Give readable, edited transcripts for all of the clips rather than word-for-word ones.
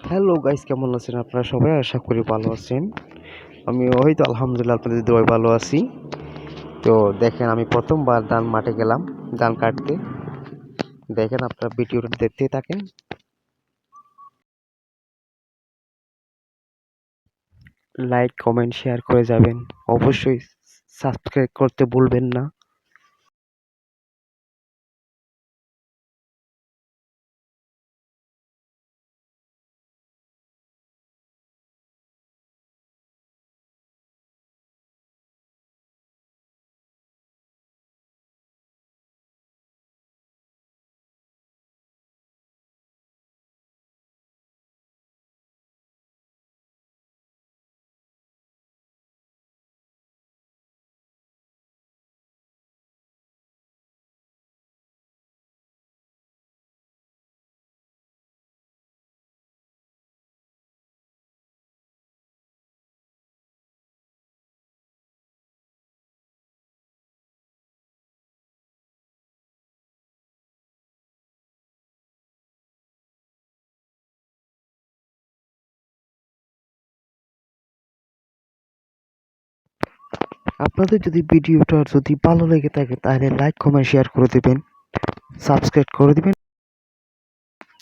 Hello guys, কেমন আছেন আপনারা সবাই? আশা করি ভালো আছেন। আমি হয়তো আলহামদুলিল্লাহ আপনাদের দোয়ায় ভালো আছি। তো দেখেন, আমি প্রথমবার ধান মাঠে গেলাম ধান কাটতে। দেখেন, আপনারা ভিডিওটা দেখতেই থাকেন। লাইক, কমেন্ট, শেয়ার করে যাবেন। অবশ্যই সাবস্ক্রাইব করতে ভুলবেন না। আপনাদের যদি ভিডিওটা যদি ভালো লেগে থাকে তাহলে লাইক, কমেন্ট, শেয়ার করে দেবেন, সাবস্ক্রাইব করে দিবেন।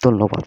ধন্যবাদ।